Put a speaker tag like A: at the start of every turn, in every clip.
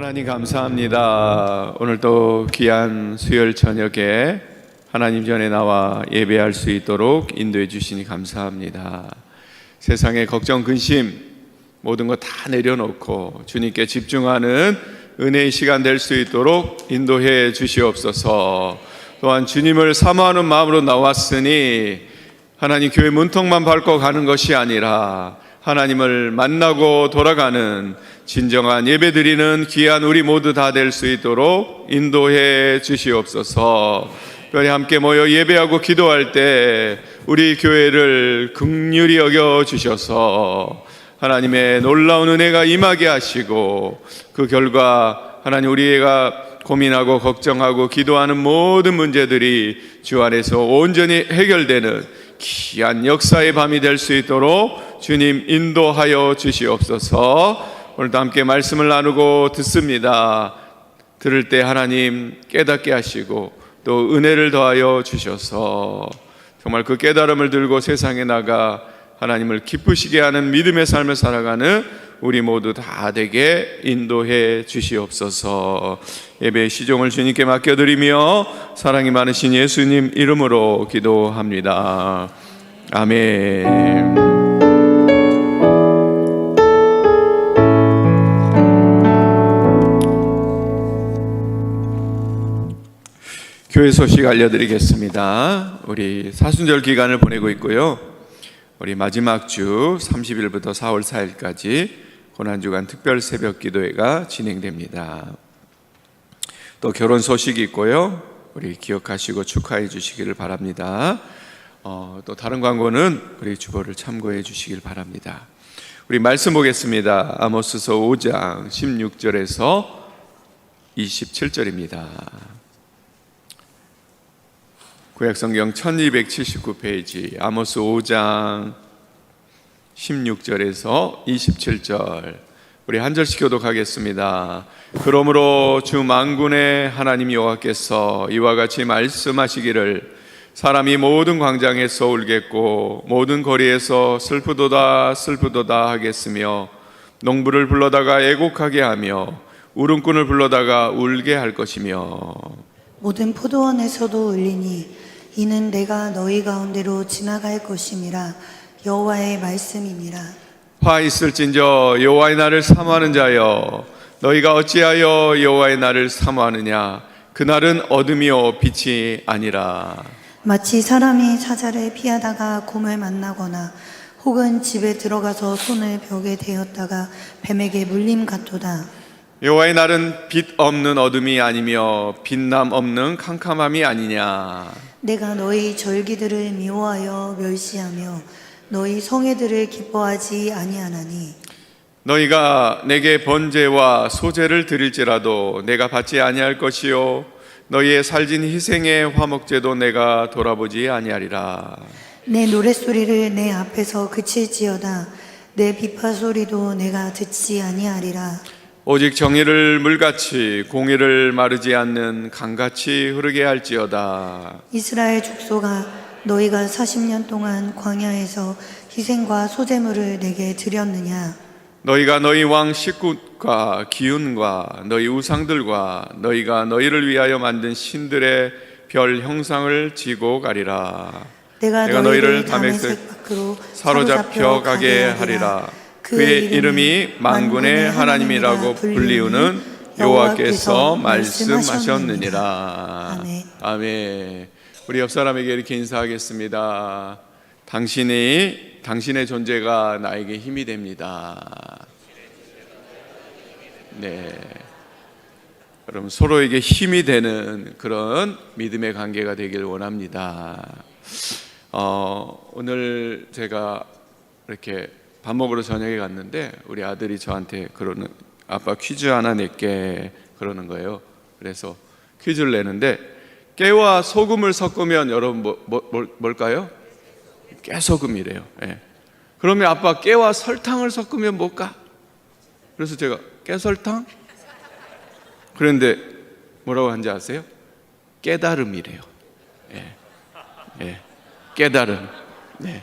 A: 하나님 감사합니다. 오늘 또 귀한 수요일 저녁에 하나님 전에 나와 예배할 수 있도록 인도해 주시니 감사합니다. 세상의 걱정, 근심 모든 것 다 내려놓고 주님께 집중하는 은혜의 시간 될 수 있도록 인도해 주시옵소서. 또한 주님을 사모하는 마음으로 나왔으니 하나님 교회 문턱만 밟고 가는 것이 아니라 하나님을 만나고 돌아가는 진정한 예배드리는 귀한 우리 모두 다 될 수 있도록 인도해 주시옵소서. 특별히 함께 모여 예배하고 기도할 때 우리 교회를 긍휼히 여겨 주셔서 하나님의 놀라운 은혜가 임하게 하시고 그 결과 하나님 우리가 고민하고 걱정하고 기도하는 모든 문제들이 주 안에서 온전히 해결되는 귀한 역사의 밤이 될 수 있도록 주님 인도하여 주시옵소서. 오늘도 함께 말씀을 나누고 듣습니다. 들을 때 하나님 깨닫게 하시고 또 은혜를 더하여 주셔서 정말 그 깨달음을 들고 세상에 나가 하나님을 기쁘시게 하는 믿음의 삶을 살아가는 우리 모두 다 되게 인도해 주시옵소서. 예배의 시종을 주님께 맡겨드리며 사랑이 많으신 예수님 이름으로 기도합니다. 아멘. 교회 소식 알려드리겠습니다. 우리 사순절 기간을 보내고 있고요. 우리 마지막 주 30일부터 4월 4일까지 고난주간 특별 새벽 기도회가 진행됩니다. 또 결혼 소식이 있고요. 우리 기억하시고 축하해 주시기를 바랍니다. 또 다른 광고는 우리 주보를 참고해 주시길 바랍니다. 우리 말씀 보겠습니다. 아모스서 5장 16절에서 27절입니다. 구약성경 1279페이지 아모스 5장 16절에서 27절 우리 한 절씩 교독하겠습니다. 그러므로 주 만군의 하나님 여호와께서 이와 같이 말씀하시기를 사람이 모든 광장에서 울겠고 모든 거리에서 슬프도다 슬프도다 하겠으며 농부를 불러다가 애곡하게 하며 울음꾼을 불러다가 울게 할 것이며
B: 모든 포도원에서도 울리니 이는 내가 너희 가운데로 지나갈 것임이라 여호와의 말씀이니라.
A: 화 있을진저 여호와의 날을 사모하는 자여 너희가 어찌하여 여호와의 날을 사모하느냐 그날은 어둠이요 빛이 아니라.
B: 마치 사람이 사자를 피하다가 곰을 만나거나 혹은 집에 들어가서 손을 벽에 대었다가 뱀에게 물림 같도다.
A: 여호와의 날은 빛 없는 어둠이 아니며 빛남 없는 캄캄함이 아니냐.
B: 내가 너희 절기들을 미워하여 멸시하며 너희 성회들을 기뻐하지 아니하나니
A: 너희가 내게 번제와 소제를 드릴지라도 내가 받지 아니할 것이요 너희의 살진 희생의 화목제도 내가 돌아보지 아니하리라.
B: 내 노랫소리를 내 앞에서 그칠지어다 내 비파 소리도 내가 듣지 아니하리라.
A: 오직 정의를 물같이 공의를 마르지 않는 강같이 흐르게 할지어다.
B: 이스라엘 족속아 너희가 40년 동안 광야에서 희생과 소제물을 내게 드렸느냐.
A: 너희가 너희 왕 식굿과 기운과 너희 우상들과 너희가 너희를 위하여 만든 신들의 별 형상을 지고 가리라. 내가 너희를 다메섹 밖으로 사로잡혀 가게 하리라. 그의 이름이 만군의 하나님이라고 불리우는 여호와께서 말씀하셨느니라. 아멘. 우리 옆 사람에게 이렇게 인사하겠습니다. 당신의 존재가 나에게 힘이 됩니다. 네. 여러분 서로에게 힘이 되는 그런 믿음의 관계가 되길 원합니다. 오늘 제가 이렇게 밥 먹으러 저녁에 갔는데 우리 아들이 저한테 그러는 아빠 퀴즈 하나 낼게 그러는 거예요. 그래서 퀴즈를 내는데 깨와 소금을 섞으면 여러분 뭘까요? 깨소금이래요. 네. 그러면 아빠 깨와 설탕을 섞으면 뭘까? 그래서 제가 깨설탕? 그런데 뭐라고 하는지 아세요? 깨달음이래요. 네. 네. 깨달음. 네.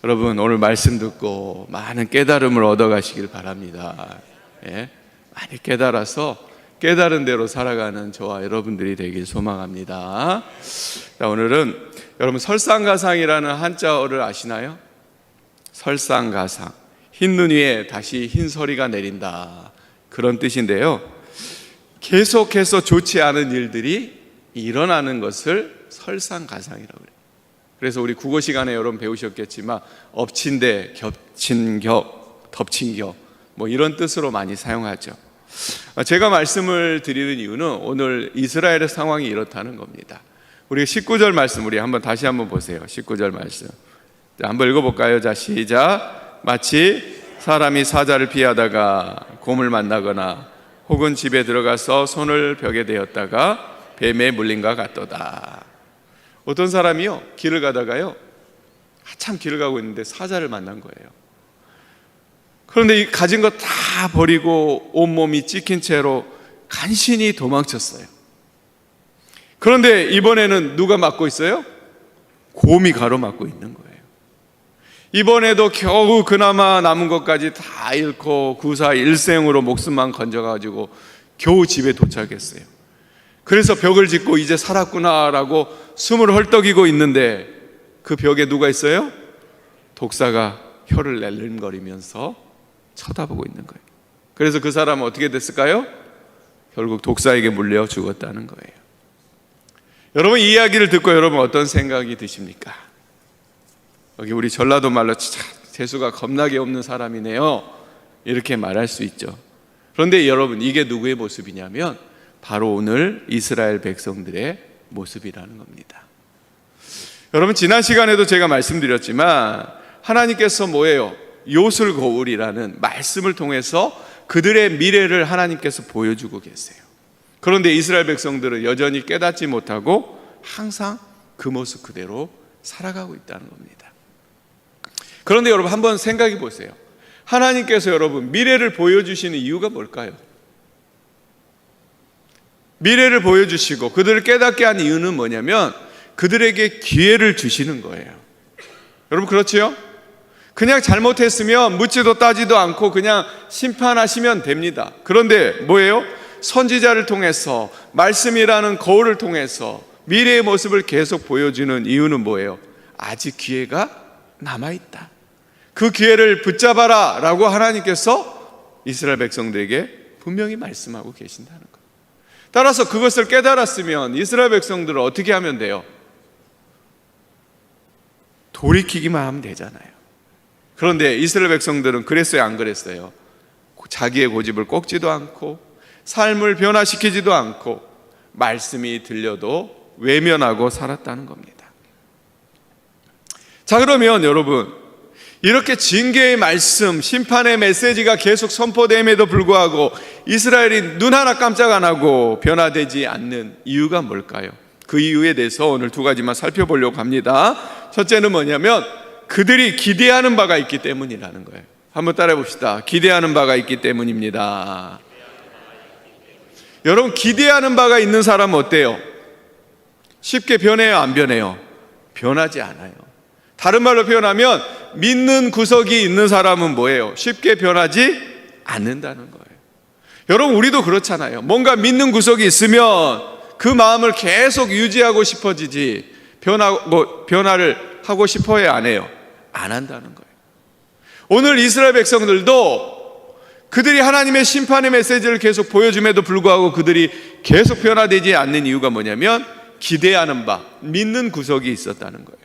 A: 여러분 오늘 말씀 듣고 많은 깨달음을 얻어가시길 바랍니다. 예? 많이 깨달아서 깨달은 대로 살아가는 저와 여러분들이 되길 소망합니다. 자, 오늘은 여러분 설상가상이라는 한자어를 아시나요? 설상가상, 흰 눈 위에 다시 흰 서리가 내린다, 그런 뜻인데요. 계속해서 좋지 않은 일들이 일어나는 것을 설상가상이라고 그래요. 그래서 우리 국어 시간에 여러분 배우셨겠지만 엎친 데, 겹친 격, 덮친 격, 뭐 이런 뜻으로 많이 사용하죠. 제가 말씀을 드리는 이유는 오늘 이스라엘의 상황이 이렇다는 겁니다. 우리 19절 말씀 우리 다시 한번 보세요. 19절 말씀. 자, 한번 읽어볼까요? 자, 시작. 마치 사람이 사자를 피하다가 곰을 만나거나 혹은 집에 들어가서 손을 벽에 대었다가 뱀에 물린과 같도다. 어떤 사람이요, 길을 가다가요, 한참 길을 가고 있는데 사자를 만난 거예요. 그런데 이 가진 거 다 버리고 온몸이 찢긴 채로 간신히 도망쳤어요. 그런데 이번에는 누가 맡고 있어요? 곰이 가로막고 있는 거예요. 이번에도 겨우 그나마 남은 것까지 다 잃고 구사 일생으로 목숨만 건져가지고 겨우 집에 도착했어요. 그래서 벽을 짓고 이제 살았구나라고 숨을 헐떡이고 있는데 그 벽에 누가 있어요? 독사가 혀를 낼름거리면서 쳐다보고 있는 거예요. 그래서 그 사람은 어떻게 됐을까요? 결국 독사에게 물려 죽었다는 거예요. 여러분, 이 이야기를 듣고 여러분 어떤 생각이 드십니까? 여기 우리 전라도 말로 재수가 겁나게 없는 사람이네요, 이렇게 말할 수 있죠. 그런데 여러분, 이게 누구의 모습이냐면 바로 오늘 이스라엘 백성들의 모습이라는 겁니다. 여러분, 지난 시간에도 제가 말씀드렸지만 하나님께서 뭐예요? 요술거울이라는 말씀을 통해서 그들의 미래를 하나님께서 보여주고 계세요. 그런데 이스라엘 백성들은 여전히 깨닫지 못하고 항상 그 모습 그대로 살아가고 있다는 겁니다. 그런데 여러분, 한번 생각해 보세요. 하나님께서 여러분 미래를 보여주시는 이유가 뭘까요? 미래를 보여주시고 그들을 깨닫게 한 이유는 뭐냐면 그들에게 기회를 주시는 거예요. 여러분, 그렇지요? 그냥 잘못했으면 묻지도 따지도 않고 그냥 심판하시면 됩니다. 그런데 뭐예요? 선지자를 통해서, 말씀이라는 거울을 통해서 미래의 모습을 계속 보여주는 이유는 뭐예요? 아직 기회가 남아있다, 그 기회를 붙잡아라 라고 하나님께서 이스라엘 백성들에게 분명히 말씀하고 계신다는 거예요. 따라서 그것을 깨달았으면 이스라엘 백성들은 어떻게 하면 돼요? 돌이키기만 하면 되잖아요. 그런데 이스라엘 백성들은 그랬어요, 안 그랬어요? 자기의 고집을 꺾지도 않고 삶을 변화시키지도 않고 말씀이 들려도 외면하고 살았다는 겁니다. 자, 그러면 여러분, 이렇게 징계의 말씀, 심판의 메시지가 계속 선포됨에도 불구하고 이스라엘이 눈 하나 깜짝 안 하고 변화되지 않는 이유가 뭘까요? 그 이유에 대해서 오늘 두 가지만 살펴보려고 합니다. 첫째는 뭐냐면 그들이 기대하는 바가 있기 때문이라는 거예요. 한번 따라해 봅시다. 기대하는 바가 있기 때문입니다. 여러분, 기대하는 바가 있는 사람은 어때요? 쉽게 변해요, 안 변해요? 변하지 않아요. 다른 말로 표현하면 믿는 구석이 있는 사람은 뭐예요? 쉽게 변하지 않는다는 거예요. 여러분, 우리도 그렇잖아요. 뭔가 믿는 구석이 있으면 그 마음을 계속 유지하고 싶어지지 변화를 하고 싶어야 안 해요? 안 한다는 거예요. 오늘 이스라엘 백성들도 그들이 하나님의 심판의 메시지를 계속 보여줌에도 불구하고 그들이 계속 변화되지 않는 이유가 뭐냐면 기대하는 바, 믿는 구석이 있었다는 거예요.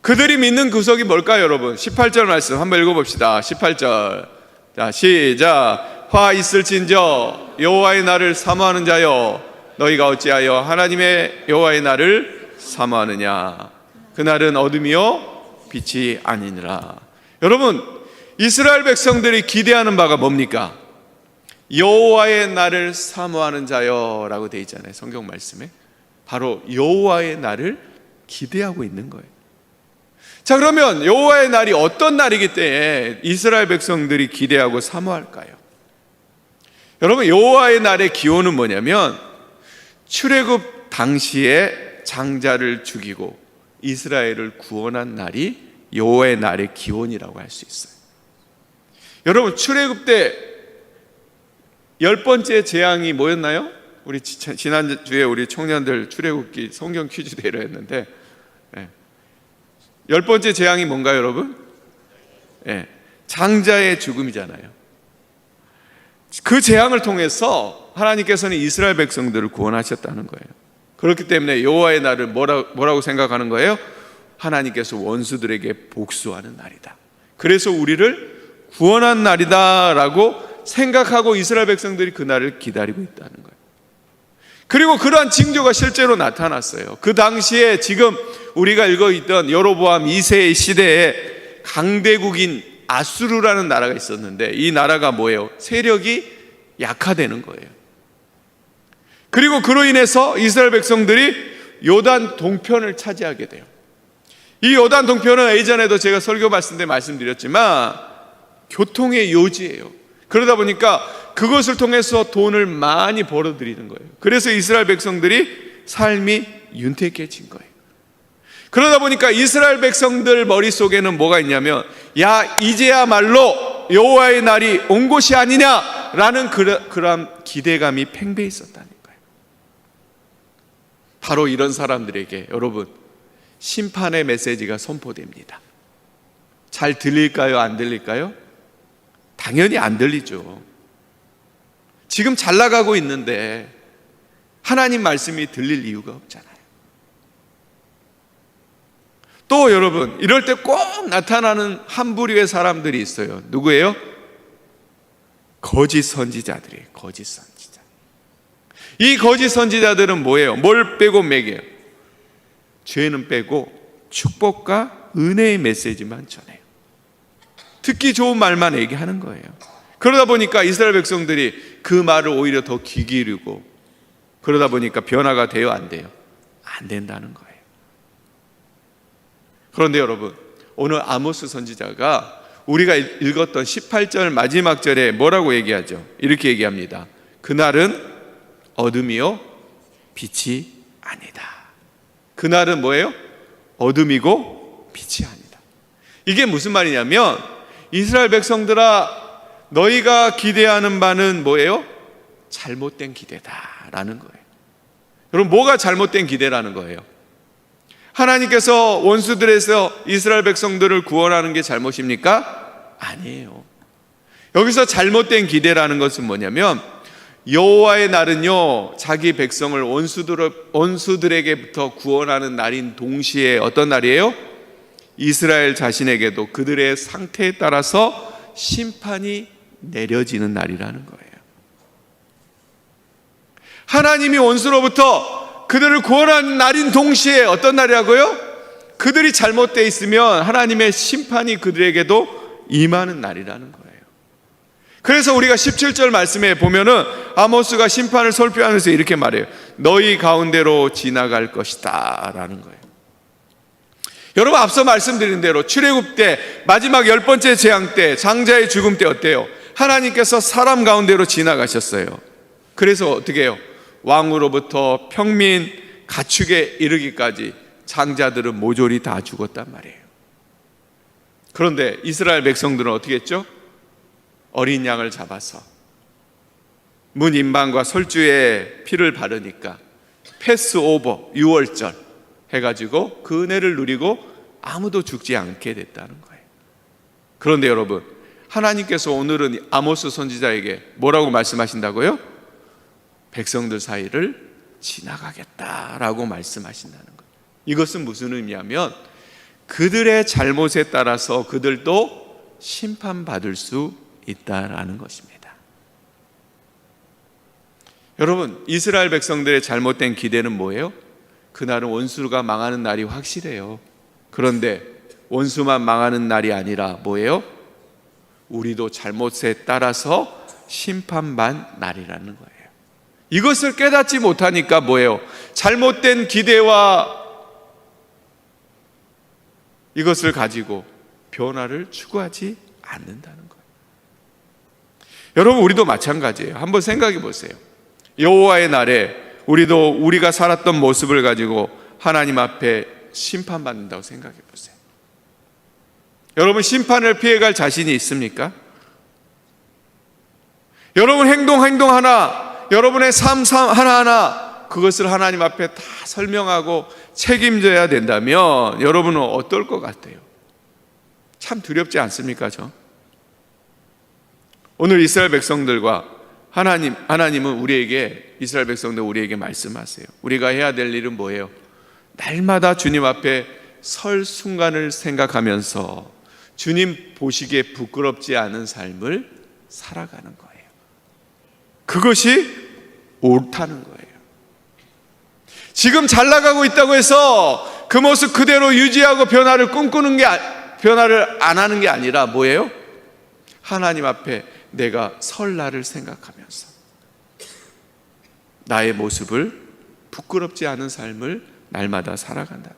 A: 그들이 믿는 구석이 뭘까요, 여러분? 18절 말씀 한번 읽어봅시다. 18절. 자, 시작. 화 있을진저 여호와의 날을 사모하는 자여, 너희가 어찌하여 하나님의 여호와의 날을 사모하느냐? 그날은 어둠이요 빛이 아니니라. 여러분, 이스라엘 백성들이 기대하는 바가 뭡니까? 여호와의 날을 사모하는 자여라고 되어 있잖아요, 성경 말씀에. 바로 여호와의 날을 기대하고 있는 거예요. 자, 그러면 여호와의 날이 어떤 날이기 때문에 이스라엘 백성들이 기대하고 사모할까요? 여러분, 여호와의 날의 기원은 뭐냐면 출애굽 당시에 장자를 죽이고 이스라엘을 구원한 날이 여호와의 날의 기원이라고 할 수 있어요. 여러분, 출애굽 때 10번째 재앙이 뭐였나요? 우리 지난주에 우리 청년들 출애굽기 성경 퀴즈 대회를 했는데 10번째 재앙이 뭔가요, 여러분? 장자의 죽음이잖아요. 그 재앙을 통해서 하나님께서는 이스라엘 백성들을 구원하셨다는 거예요. 그렇기 때문에 여호와의 날을 뭐라고 생각하는 거예요? 하나님께서 원수들에게 복수하는 날이다. 그래서 우리를 구원한 날이다라고 생각하고 이스라엘 백성들이 그 날을 기다리고 있다는 거예요. 그리고 그러한 징조가 실제로 나타났어요. 그 당시에 지금 우리가 읽어있던 여로보암 2세의 시대에 강대국인 아수르라는 나라가 있었는데, 이 나라가 뭐예요? 세력이 약화되는 거예요. 그리고 그로 인해서 이스라엘 백성들이 요단 동편을 차지하게 돼요. 이 요단 동편은 예전에도 제가 설교 말씀 때 말씀드렸지만 교통의 요지예요. 그러다 보니까 그것을 통해서 돈을 많이 벌어들이는 거예요. 그래서 이스라엘 백성들이 삶이 윤택해진 거예요. 그러다 보니까 이스라엘 백성들 머릿속에는 뭐가 있냐면, 야, 이제야말로 여호와의 날이 온 것이 아니냐라는 그런 기대감이 팽배해 있었다는 거예요. 바로 이런 사람들에게 여러분, 심판의 메시지가 선포됩니다. 잘 들릴까요? 안 들릴까요? 당연히 안 들리죠. 지금 잘 나가고 있는데 하나님 말씀이 들릴 이유가 없잖아요. 또 여러분, 이럴 때 꼭 나타나는 한 부류의 사람들이 있어요. 누구예요? 거짓 선지자들이에요. 거짓 선지자. 이 거짓 선지자들은 뭐예요? 뭘 빼고 매겨요? 죄는 빼고 축복과 은혜의 메시지만 전해요. 듣기 좋은 말만 얘기하는 거예요. 그러다 보니까 이스라엘 백성들이 그 말을 오히려 더 귀 기울이고, 그러다 보니까 변화가 돼요, 안 돼요? 안 된다는 거예요. 그런데 여러분, 오늘 아모스 선지자가 우리가 읽었던 18절 마지막 절에 뭐라고 얘기하죠? 이렇게 얘기합니다. 그날은 어둠이요 빛이 아니다. 그날은 뭐예요? 어둠이고 빛이 아니다. 이게 무슨 말이냐면, 이스라엘 백성들아, 너희가 기대하는 바는 뭐예요? 잘못된 기대다라는 거예요. 여러분, 뭐가 잘못된 기대라는 거예요? 하나님께서 원수들에서 이스라엘 백성들을 구원하는 게 잘못입니까? 아니에요. 여기서 잘못된 기대라는 것은 뭐냐면, 여호와의 날은요, 자기 백성을 원수들에게부터 구원하는 날인 동시에 어떤 날이에요? 이스라엘 자신에게도 그들의 상태에 따라서 심판이 내려지는 날이라는 거예요. 하나님이 원수로부터 그들을 구원하는 날인 동시에 어떤 날이라고요? 그들이 잘못되어 있으면 하나님의 심판이 그들에게도 임하는 날이라는 거예요. 그래서 우리가 17절 말씀에 보면은 아모스가 심판을 설교하면서 이렇게 말해요. 너희 가운데로 지나갈 것이다 라는 거예요. 여러분, 앞서 말씀드린 대로 출애굽 때, 마지막 10번째 재앙 때, 장자의 죽음 때 어때요? 하나님께서 사람 가운데로 지나가셨어요. 그래서 어떻게 해요? 왕으로부터 평민, 가축에 이르기까지 장자들은 모조리 다 죽었단 말이에요. 그런데 이스라엘 백성들은 어떻게 했죠? 어린 양을 잡아서 문 인방과 설주에 피를 바르니까 패스오버, 유월절 해가지고 그 은혜를 누리고 아무도 죽지 않게 됐다는 거예요. 그런데 여러분, 하나님께서 오늘은 아모스 선지자에게 뭐라고 말씀하신다고요? 백성들 사이를 지나가겠다라고 말씀하신다는 거예요. 이것은 무슨 의미냐면, 그들의 잘못에 따라서 그들도 심판받을 수 있다라는 것입니다. 여러분, 이스라엘 백성들의 잘못된 기대는 뭐예요? 그날은 원수가 망하는 날이 확실해요. 그런데 원수만 망하는 날이 아니라 뭐예요? 우리도 잘못에 따라서 심판받는 날이라는 거예요. 이것을 깨닫지 못하니까 뭐예요? 잘못된 기대와 이것을 가지고 변화를 추구하지 않는다는 거예요. 여러분, 우리도 마찬가지예요. 한번 생각해 보세요. 여호와의 날에 우리가 살았던 모습을 가지고 하나님 앞에 심판받는다고 생각해 보세요. 여러분, 심판을 피해갈 자신이 있습니까? 여러분 행동 하나, 여러분의 삶 하나하나 그것을 하나님 앞에 다 설명하고 책임져야 된다면 여러분은 어떨 것 같아요? 참 두렵지 않습니까? 오늘 이스라엘 백성들과 하나님은 이스라엘 백성들 우리에게 말씀하세요. 우리가 해야 될 일은 뭐예요? 날마다 주님 앞에 설 순간을 생각하면서 주님 보시기에 부끄럽지 않은 삶을 살아가는 거예요. 그것이 옳다는 거예요. 지금 잘 나가고 있다고 해서 그 모습 그대로 유지하고 변화를 안 하는 게 아니라 뭐예요? 하나님 앞에 내가 설날을 생각하면서 나의 모습을 부끄럽지 않은 삶을 날마다 살아간다.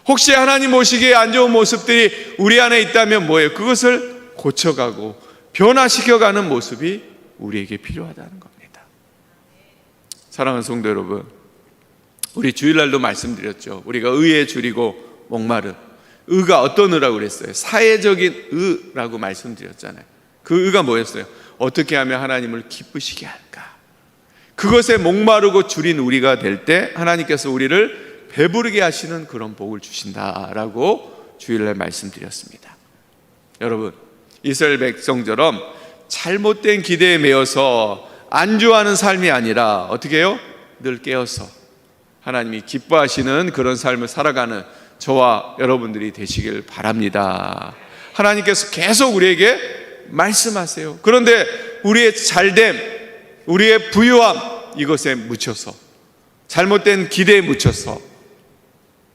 A: 혹시 하나님 보시기에 안 좋은 모습들이 우리 안에 있다면 뭐예요? 그것을 고쳐가고 변화시켜가는 모습이 우리에게 필요하다는 겁니다. 사랑하는 성도 여러분, 우리 주일날도 말씀드렸죠. 우리가 의에 줄이고 목마름. 의가 어떤 의라고 그랬어요? 사회적인 의라고 말씀드렸잖아요. 그 의가 뭐였어요? 어떻게 하면 하나님을 기쁘시게 할까? 그것에 목마르고 줄인 우리가 될 때 하나님께서 우리를 배부르게 하시는 그런 복을 주신다라고 주일날 말씀드렸습니다. 여러분, 이스라엘 백성처럼 잘못된 기대에 매여서 안주하는 삶이 아니라 어떻게 해요? 늘 깨어서 하나님이 기뻐하시는 그런 삶을 살아가는 저와 여러분들이 되시길 바랍니다. 하나님께서 계속 우리에게 말씀하세요. 그런데 우리의 잘됨, 우리의 부유함 이것에 묻혀서 잘못된 기대에 묻혀서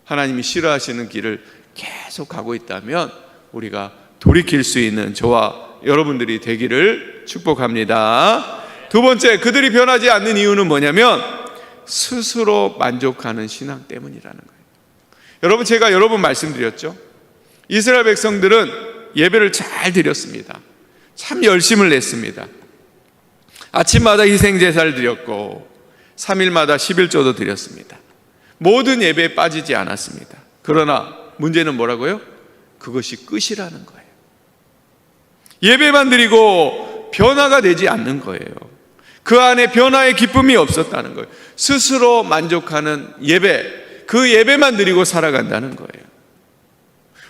A: 하나님이 싫어하시는 길을 계속 가고 있다면 우리가 돌이킬 수 있는 저와 여러분들이 되기를 축복합니다. 두 번째, 그들이 변하지 않는 이유는 뭐냐면 스스로 만족하는 신앙 때문이라는 거예요. 여러분, 제가 여러 번 말씀드렸죠. 이스라엘 백성들은 예배를 잘 드렸습니다. 참 열심을 냈습니다. 아침마다 희생제사를 드렸고 3일마다 11조도 드렸습니다. 모든 예배에 빠지지 않았습니다. 그러나 문제는 뭐라고요? 그것이 끝이라는 거예요. 예배만 드리고 변화가 되지 않는 거예요. 그 안에 변화의 기쁨이 없었다는 거예요. 스스로 만족하는 예배, 그 예배만 드리고 살아간다는 거예요.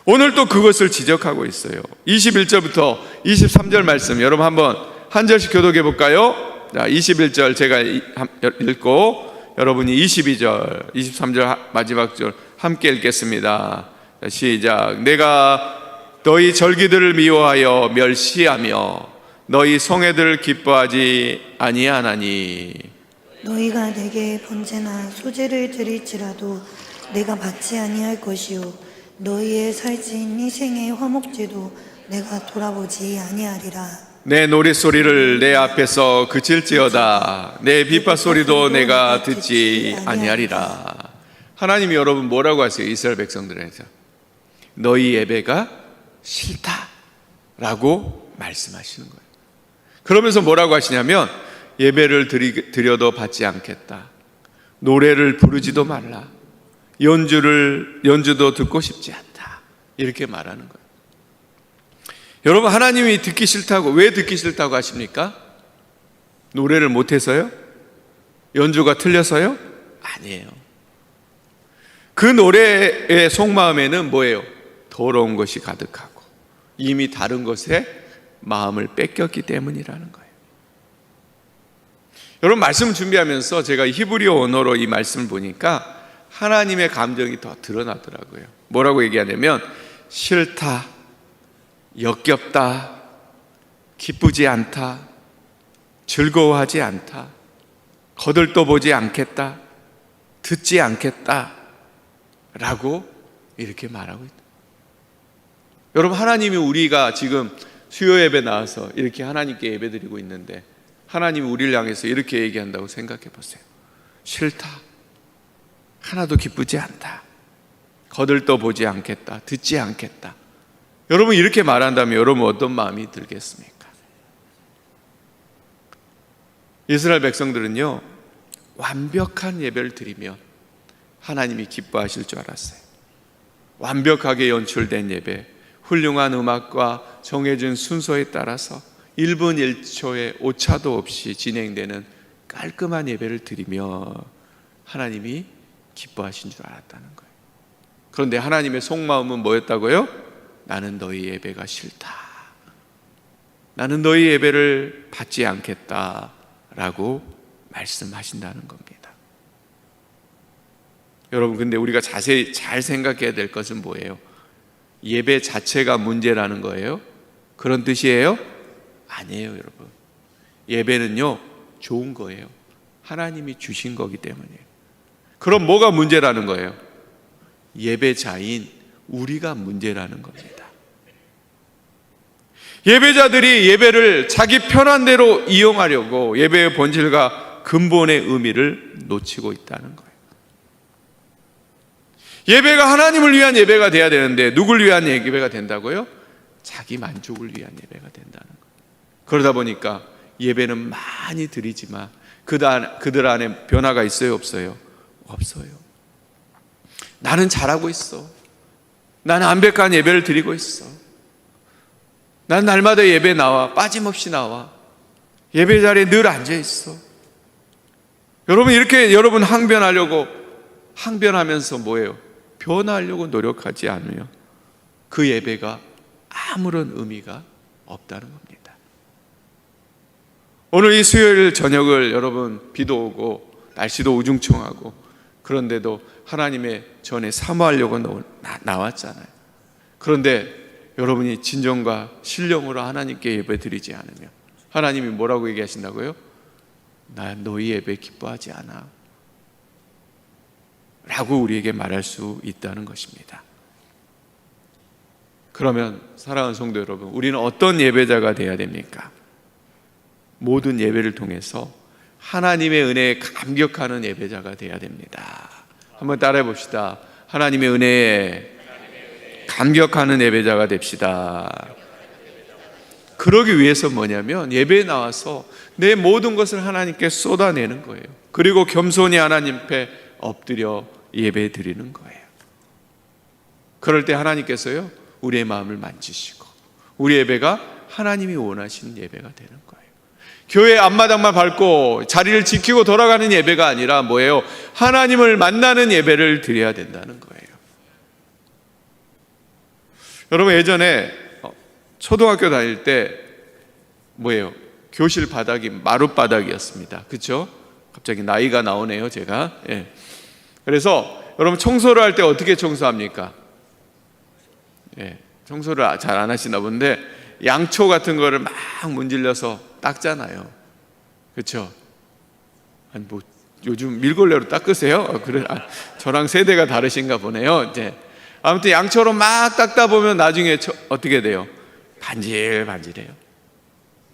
A: 오늘 또 그것을 지적하고 있어요. 21절부터 23절 말씀 여러분 한번 한 절씩 교독해 볼까요? 자, 21절 제가 읽고 여러분이 22절, 23절 마지막 절 함께 읽겠습니다. 자, 시작. 내가 너희 절기들을 미워하여 멸시하며 너희 성회들을 기뻐하지 아니하나니
B: 너희가 내게 번제나 소제를 드릴지라도 내가 받지 아니할 것이요 너희의 살찐 희생의 화목제도 내가 돌아보지 아니하리라.
A: 내 노랫소리를 내 앞에서 그칠지어다 내 비파소리도 내가 듣지 아니하리라. 하나님이 여러분 뭐라고 하세요? 이스라엘 백성들에게 너희 예배가 싫다라고 말씀하시는 거예요. 그러면서 뭐라고 하시냐면 예배를 드려도 받지 않겠다, 노래를 부르지도 말라, 연주도 듣고 싶지 않다, 이렇게 말하는 거예요. 여러분, 하나님이 듣기 싫다고, 왜 듣기 싫다고 하십니까? 노래를 못해서요? 연주가 틀려서요? 아니에요. 그 노래의 속마음에는 뭐예요? 더러운 것이 가득하고 이미 다른 것에 마음을 뺏겼기 때문이라는 거예요. 여러분, 말씀 준비하면서 제가 히브리어 언어로 이 말씀을 보니까 하나님의 감정이 더 드러나더라고요. 뭐라고 얘기하냐면 싫다, 역겹다, 기쁘지 않다, 즐거워하지 않다, 거들떠보지 않겠다, 듣지 않겠다 라고 이렇게 말하고 있다. 여러분, 하나님이 우리가 지금 수요 예배 나와서 이렇게 하나님께 예배 드리고 있는데 하나님이 우리를 향해서 이렇게 얘기한다고 생각해 보세요. 싫다, 하나도 기쁘지 않다, 거들떠보지 않겠다, 듣지 않겠다. 여러분, 이렇게 말한다면 여러분 어떤 마음이 들겠습니까? 이스라엘 백성들은요, 완벽한 예배를 드리면 하나님이 기뻐하실 줄 알았어요. 완벽하게 연출된 예배, 훌륭한 음악과 정해진 순서에 따라서 1분 1초의 오차도 없이 진행되는 깔끔한 예배를 드리며 하나님이 기뻐하신 줄 알았다는 거예요. 그런데 하나님의 속마음은 뭐였다고요? 나는 너희 예배가 싫다. 나는 너희 예배를 받지 않겠다라고 말씀하신다는 겁니다. 여러분, 근데 우리가 자세히 잘 생각해야 될 것은 뭐예요? 예배 자체가 문제라는 거예요? 그런 뜻이에요? 아니에요, 여러분. 예배는요, 좋은 거예요. 하나님이 주신 거기 때문이에요. 그럼 뭐가 문제라는 거예요? 예배자인 우리가 문제라는 겁니다. 예배자들이 예배를 자기 편한 대로 이용하려고 예배의 본질과 근본의 의미를 놓치고 있다는 거예요. 예배가 하나님을 위한 예배가 돼야 되는데 누굴 위한 예배가 된다고요? 자기 만족을 위한 예배가 된다는 거예요. 그러다 보니까 예배는 많이 드리지만 그들 안에 변화가 있어요, 없어요? 없어요. 나는 잘하고 있어. 나는 완벽한 예배를 드리고 있어. 난 날마다 예배 나와. 빠짐없이 나와. 예배 자리에 늘 앉아 있어. 여러분, 이렇게 여러분 항변하면서 뭐예요? 변화하려고 노력하지 않으면 그 예배가 아무런 의미가 없다는 겁니다. 오늘 이 수요일 저녁을 여러분, 비도 오고 날씨도 우중충하고 그런데도 하나님의 전에 사모하려고 나왔잖아요. 그런데 여러분이 진정과 신령으로 하나님께 예배 드리지 않으면 하나님이 뭐라고 얘기하신다고요? 나 너희 예배 기뻐하지 않아 라고 우리에게 말할 수 있다는 것입니다. 그러면 사랑하는 성도 여러분, 우리는 어떤 예배자가 되어야 됩니까? 모든 예배를 통해서 하나님의 은혜에 감격하는 예배자가 되어야 됩니다. 한번 따라해 봅시다. 하나님의 은혜에 감격하는 예배자가 됩시다. 그러기 위해서 뭐냐면 예배에 나와서 내 모든 것을 하나님께 쏟아내는 거예요. 그리고 겸손히 하나님 앞에 엎드려 예배 드리는 거예요. 그럴 때 하나님께서요, 우리의 마음을 만지시고 우리 예배가 하나님이 원하시는 예배가 되는 거예요. 교회 앞마당만 밟고 자리를 지키고 돌아가는 예배가 아니라 뭐예요? 하나님을 만나는 예배를 드려야 된다는 거예요. 여러분, 예전에 초등학교 다닐 때 뭐예요? 교실 바닥이 마룻바닥이었습니다. 그렇죠? 갑자기 나이가 나오네요, 제가. 예. 그래서 여러분, 청소를 할 때 어떻게 청소합니까? 예, 청소를 잘 안 하시나 본데 양초 같은 거를 막 문질러서 닦잖아요. 그렇죠? 아니 뭐 요즘 밀걸레로 닦으세요? 그래, 저랑 세대가 다르신가 보네요. 이제 아무튼 양초로 막 닦다 보면 나중에 어떻게 돼요? 반질반질해요.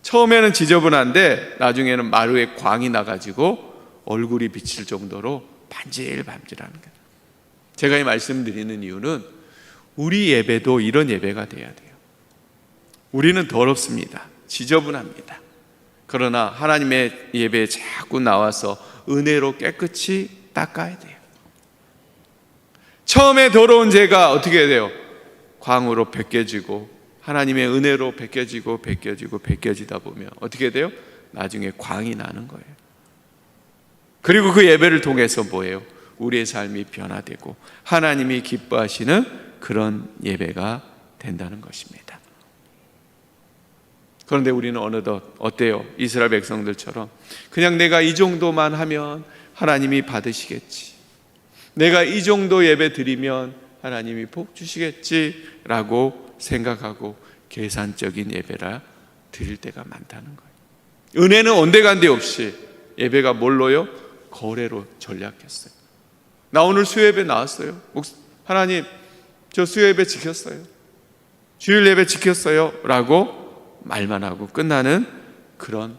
A: 처음에는 지저분한데 나중에는 마루에 광이 나가지고 얼굴이 비칠 정도로 반질반질하는 거예요. 제가 이 말씀드리는 이유는 우리 예배도 이런 예배가 돼야 돼요. 우리는 더럽습니다. 지저분합니다. 그러나 하나님의 예배에 자꾸 나와서 은혜로 깨끗이 닦아야 돼요. 처음에 더러운 죄가 어떻게 돼요? 광으로 벗겨지고 하나님의 은혜로 벗겨지다 보면 어떻게 돼요? 나중에 광이 나는 거예요. 그리고 그 예배를 통해서 뭐예요? 우리의 삶이 변화되고 하나님이 기뻐하시는 그런 예배가 된다는 것입니다. 그런데 우리는 어느덧 어때요? 이스라엘 백성들처럼 그냥 내가 이 정도만 하면 하나님이 받으시겠지, 내가 이 정도 예배 드리면 하나님이 복 주시겠지라고 생각하고 계산적인 예배라 드릴 때가 많다는 거예요. 은혜는 온데간데 없이 예배가 뭘로요? 거래로 전략했어요. 나 오늘 수요예배 나왔어요. 하나님, 저 수요예배 지켰어요. 주일 예배 지켰어요 라고 말만 하고 끝나는 그런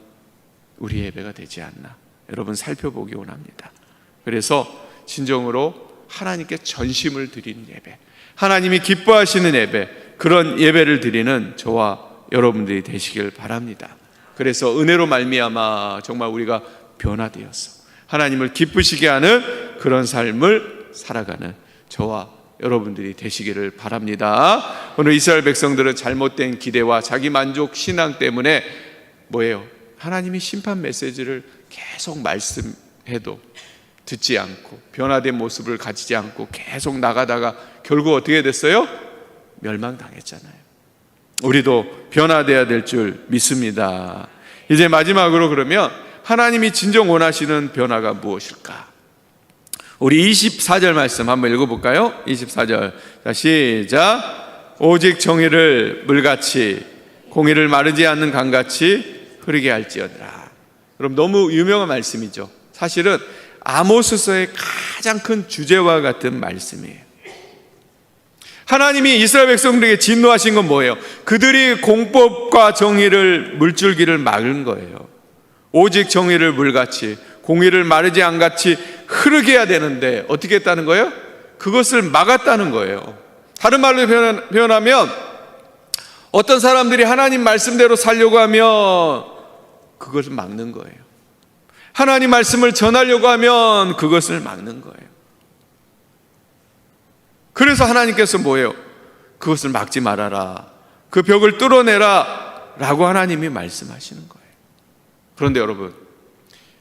A: 우리 예배가 되지 않나, 여러분 살펴보기 원합니다. 그래서 진정으로 하나님께 전심을 드리는 예배, 하나님이 기뻐하시는 예배, 그런 예배를 드리는 저와 여러분들이 되시길 바랍니다. 그래서 은혜로 말미암아 정말 우리가 변화되어서 하나님을 기쁘시게 하는 그런 삶을 살아가는 저와 여러분들이 되시기를 바랍니다. 오늘 이스라엘 백성들은 잘못된 기대와 자기 만족 신앙 때문에 뭐예요? 하나님이 심판 메시지를 계속 말씀해도 듣지 않고 변화된 모습을 가지지 않고 계속 나가다가 결국 어떻게 됐어요? 멸망당했잖아요. 우리도 변화돼야 될 줄 믿습니다. 이제 마지막으로 그러면 하나님이 진정 원하시는 변화가 무엇일까? 우리 24절 말씀 한번 읽어볼까요? 24절. 자, 시작. 오직 정의를 물같이 공의를 마르지 않는 강같이 흐르게 할지어다. 그럼 너무 유명한 말씀이죠. 사실은 아모스서의 가장 큰 주제와 같은 말씀이에요. 하나님이 이스라엘 백성들에게 진노하신 건 뭐예요? 그들이 공법과 정의를 물줄기를 막은 거예요. 오직 정의를 물같이 공의를 마르지 않같이 흐르게 해야 되는데 어떻게 했다는 거예요? 그것을 막았다는 거예요. 다른 말로 표현하면 어떤 사람들이 하나님 말씀대로 살려고 하면 그것을 막는 거예요. 하나님 말씀을 전하려고 하면 그것을 막는 거예요. 그래서 하나님께서 뭐예요? 그것을 막지 말아라, 그 벽을 뚫어내라 라고 하나님이 말씀하시는 거예요. 그런데 여러분,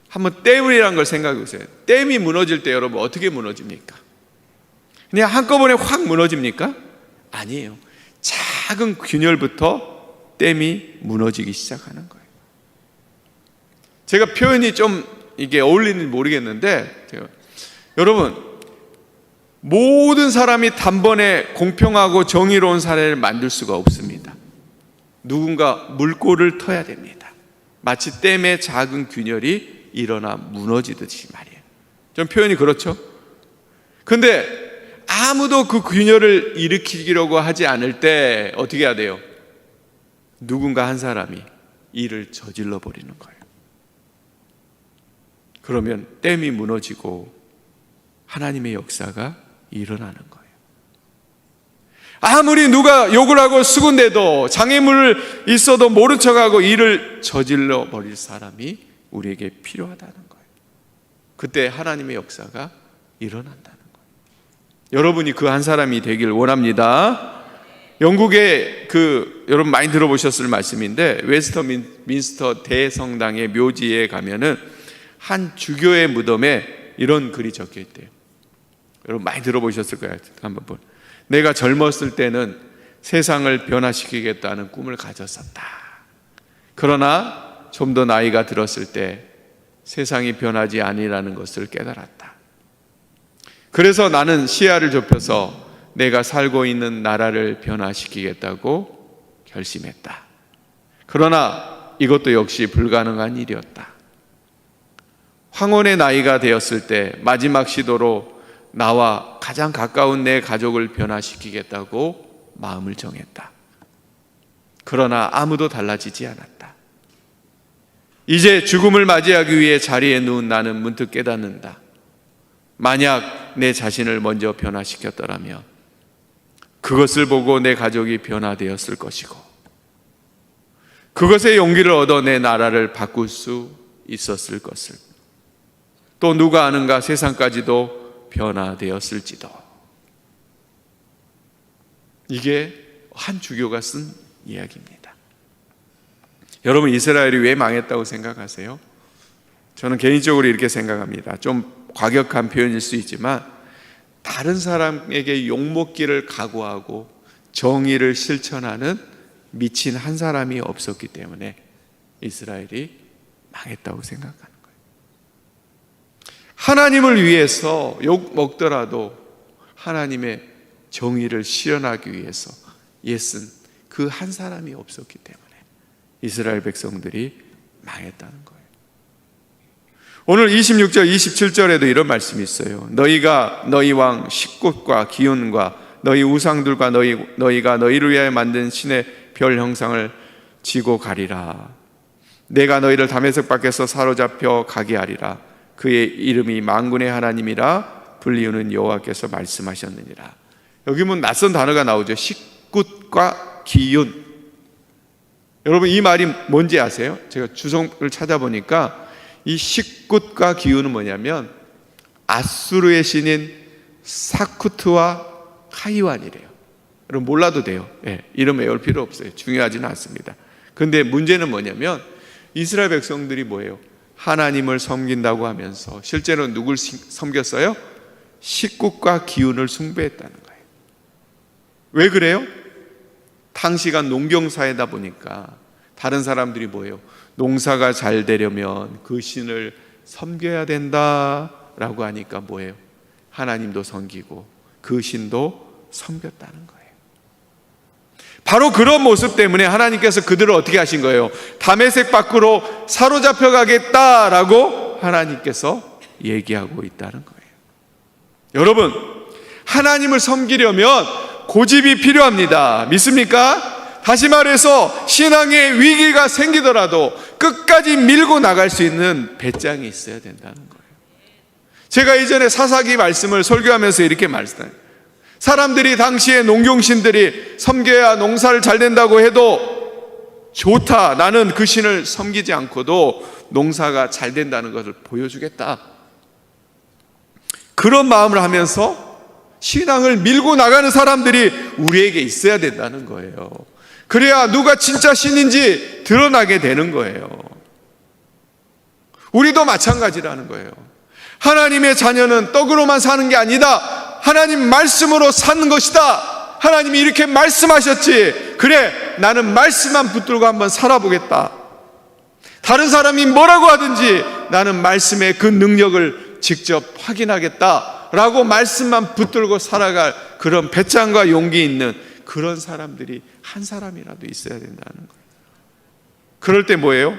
A: 한번 댐이라는 걸 생각해 보세요. 댐이 무너질 때 여러분 어떻게 무너집니까? 그냥 한꺼번에 확 무너집니까? 아니에요. 작은 균열부터 댐이 무너지기 시작하는 거예요. 제가 표현이 좀 이게 어울리는지 모르겠는데, 여러분, 모든 사람이 단번에 공평하고 정의로운 사회를 만들 수가 없습니다. 누군가 물꼬를 터야 됩니다. 마치 댐의 작은 균열이 일어나 무너지듯이 말이에요. 좀 표현이 그렇죠? 근데 아무도 그 균열을 일으키려고 하지 않을 때 어떻게 해야 돼요? 누군가 한 사람이 일을 저질러 버리는 거예요. 그러면 댐이 무너지고 하나님의 역사가 일어나는 거예요. 아무리 누가 욕을 하고 수군대도 장애물 있어도 모른 척하고 일을 저질러 버릴 사람이 우리에게 필요하다는 거예요. 그때 하나님의 역사가 일어난다는 거예요. 여러분이 그 한 사람이 되길 원합니다. 영국의 여러분 많이 들어보셨을 말씀인데, 웨스터민스터 대성당의 묘지에 가면은 한 주교의 무덤에 이런 글이 적혀 있대요. 여러분 많이 들어보셨을 거예요. 한번 본. 내가 젊었을 때는 세상을 변화시키겠다는 꿈을 가졌었다. 그러나 좀 더 나이가 들었을 때 세상이 변하지 아니라는 것을 깨달았다. 그래서 나는 시야를 좁혀서 내가 살고 있는 나라를 변화시키겠다고 결심했다. 그러나 이것도 역시 불가능한 일이었다. 황혼의 나이가 되었을 때 마지막 시도로 나와 가장 가까운 내 가족을 변화시키겠다고 마음을 정했다. 그러나 아무도 달라지지 않았다. 이제 죽음을 맞이하기 위해 자리에 누운 나는 문득 깨닫는다. 만약 내 자신을 먼저 변화시켰더라면 그것을 보고 내 가족이 변화되었을 것이고, 그것의 용기를 얻어 내 나라를 바꿀 수 있었을 것을, 또 누가 아는가 세상까지도 변화되었을지도. 이게 한 주교가 쓴 이야기입니다. 여러분, 이스라엘이 왜 망했다고 생각하세요? 저는 개인적으로 이렇게 생각합니다. 좀 과격한 표현일 수 있지만 다른 사람에게 욕먹기를 각오하고 정의를 실천하는 미친 한 사람이 없었기 때문에 이스라엘이 망했다고 생각하는 거예요. 하나님을 위해서 욕먹더라도 하나님의 정의를 실현하기 위해서 애쓴 그 한 사람이 없었기 때문에 이스라엘 백성들이 망했다는 거예요. 오늘 26절, 27절에도 이런 말씀이 있어요. 너희가 너희 왕 식굿과 기온과 너희 우상들과 너희가 너희를 위하여 만든 신의 별 형상을 지고 가리라. 내가 너희를 다메섹 밖에서 사로잡혀 가게 하리라. 그의 이름이 만군의 하나님이라 불리우는 여호와께서 말씀하셨느니라. 여기 보면 낯선 단어가 나오죠. 식굿과 기온. 여러분, 이 말이 뭔지 아세요? 제가 주석을 찾아보니까 이 식굿과 기운은 뭐냐면 아수르의 신인 사쿠트와 카이완이래요. 여러분 몰라도 돼요. 이름 외울 필요 없어요. 중요하지는 않습니다. 그런데 문제는 뭐냐면 이스라엘 백성들이 뭐예요? 하나님을 섬긴다고 하면서 실제로 누굴 섬겼어요? 식국과 기운을 숭배했다는 거예요. 왜 그래요? 당시가 농경사회다 보니까 다른 사람들이 뭐예요? 농사가 잘 되려면 그 신을 섬겨야 된다라고 하니까 뭐예요? 하나님도 섬기고 그 신도 섬겼다는 거예요. 바로 그런 모습 때문에 하나님께서 그들을 어떻게 하신 거예요? 다메섹 밖으로 사로잡혀 가겠다라고 하나님께서 얘기하고 있다는 거예요. 여러분, 하나님을 섬기려면 고집이 필요합니다. 믿습니까? 다시 말해서 신앙의 위기가 생기더라도 끝까지 밀고 나갈 수 있는 배짱이 있어야 된다는 거예요. 제가 이전에 사사기 말씀을 설교하면서 이렇게 말씀해요. 사람들이 당시에 농경신들이 섬겨야 농사를 잘 된다고 해도 좋다, 나는 그 신을 섬기지 않고도 농사가 잘 된다는 것을 보여주겠다, 그런 마음을 하면서 신앙을 밀고 나가는 사람들이 우리에게 있어야 된다는 거예요. 그래야 누가 진짜 신인지 드러나게 되는 거예요. 우리도 마찬가지라는 거예요. 하나님의 자녀는 떡으로만 사는 게 아니다, 하나님 말씀으로 사는 것이다. 하나님이 이렇게 말씀하셨지, 그래 나는 말씀만 붙들고 한번 살아보겠다. 다른 사람이 뭐라고 하든지 나는 말씀의 그 능력을 직접 확인하겠다 라고 말씀만 붙들고 살아갈 그런 배짱과 용기 있는 그런 사람들이 한 사람이라도 있어야 된다는 거예요. 그럴 때 뭐예요?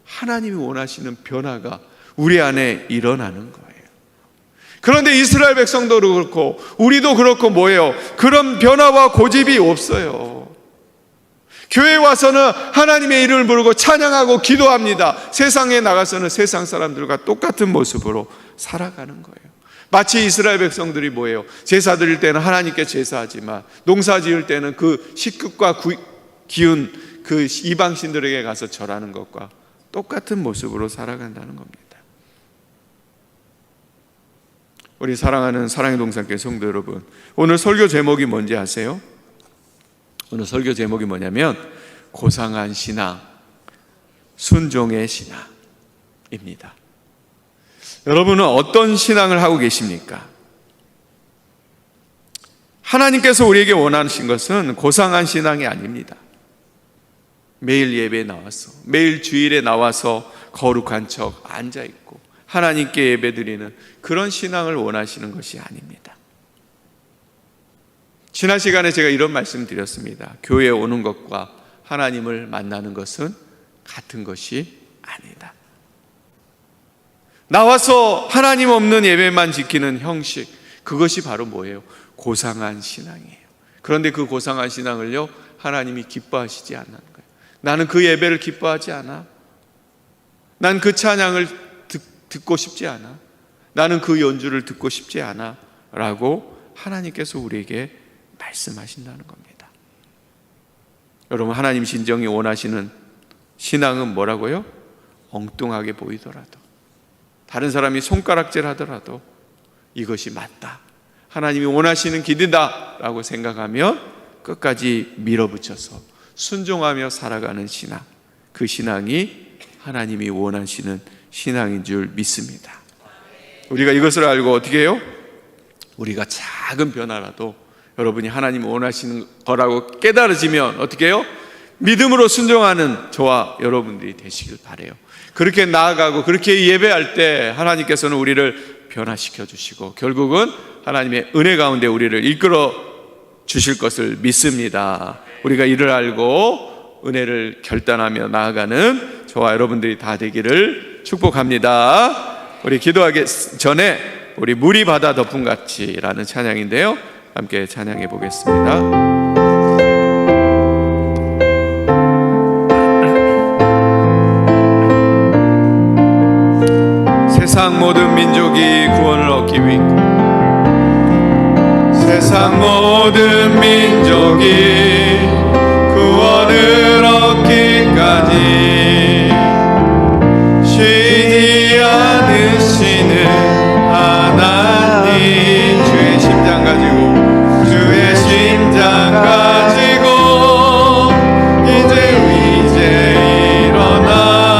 A: 하나님이 원하시는 변화가 우리 안에 일어나는 거예요. 그런데 이스라엘 백성도 그렇고 우리도 그렇고 뭐예요? 그런 변화와 고집이 없어요. 교회에 와서는 하나님의 이름을 부르고 찬양하고 기도합니다. 세상에 나가서는 세상 사람들과 똑같은 모습으로 살아가는 거예요. 마치 이스라엘 백성들이 뭐예요? 제사 드릴 때는 하나님께 제사하지만 농사 지을 때는 그 식국과 기운 그 이방신들에게 가서 절하는 것과 똑같은 모습으로 살아간다는 겁니다. 우리 사랑하는 사랑의 동산교회 성도 여러분, 오늘 설교 제목이 뭔지 아세요? 오늘 설교 제목이 뭐냐면 고상한 신앙, 순종의 신앙입니다. 여러분은 어떤 신앙을 하고 계십니까? 하나님께서 우리에게 원하신 것은 고상한 신앙이 아닙니다. 매일 예배에 나와서, 매일 주일에 나와서 거룩한 척 앉아있고 하나님께 예배드리는 그런 신앙을 원하시는 것이 아닙니다. 지난 시간에 제가 이런 말씀 드렸습니다. 교회에 오는 것과 하나님을 만나는 것은 같은 것이 아니다. 나와서 하나님 없는 예배만 지키는 형식, 그것이 바로 뭐예요? 고상한 신앙이에요. 그런데 그 고상한 신앙을요, 하나님이 기뻐하시지 않는 거예요. 나는 그 예배를 기뻐하지 않아. 난 그 찬양을 듣고 싶지 않아. 나는 그 연주를 듣고 싶지 않아 라고 하나님께서 우리에게 말씀하신다는 겁니다. 여러분, 하나님 진정이 원하시는 신앙은 뭐라고요? 엉뚱하게 보이더라도, 다른 사람이 손가락질 하더라도 이것이 맞다, 하나님이 원하시는 길이다 라고 생각하면 끝까지 밀어붙여서 순종하며 살아가는 신앙, 그 신앙이 하나님이 원하시는 신앙인 줄 믿습니다. 우리가 이것을 알고 어떻게 해요? 우리가 작은 변화라도 여러분이 하나님이 원하시는 거라고 깨달아지면 어떻게 해요? 믿음으로 순종하는 저와 여러분들이 되시길 바라요. 그렇게 나아가고 그렇게 예배할 때 하나님께서는 우리를 변화시켜 주시고 결국은 하나님의 은혜 가운데 우리를 이끌어 주실 것을 믿습니다. 우리가 이를 알고 은혜를 결단하며 나아가는 저와 여러분들이 다 되기를 축복합니다. 우리 기도하기 전에 우리 물이 바다 덮음같이라는 찬양인데요, 함께 찬양해 보겠습니다. 세상 모든 민족이 구원을 얻기 위해, 세상 모든 민족이 구원을 얻기까지 쉬지 않으시는 하나님, 주의 심장 가지고 이제 일어나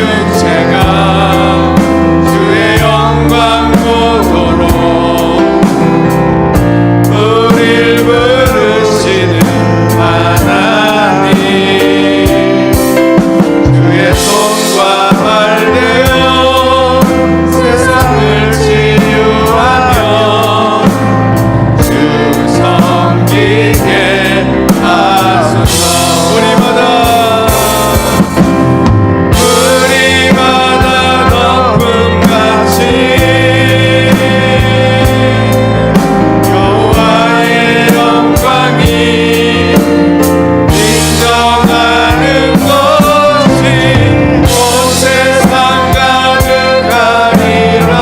A: 육체가 주의 영광 보도록 우릴 부르시는 하나님, 주의 손과 발 되어 세상을 치유하며 주 섬기게 하소서. 우리마다 덕분같이 여호와의 영광이 인정하는 것이 온 세상 가득하리라.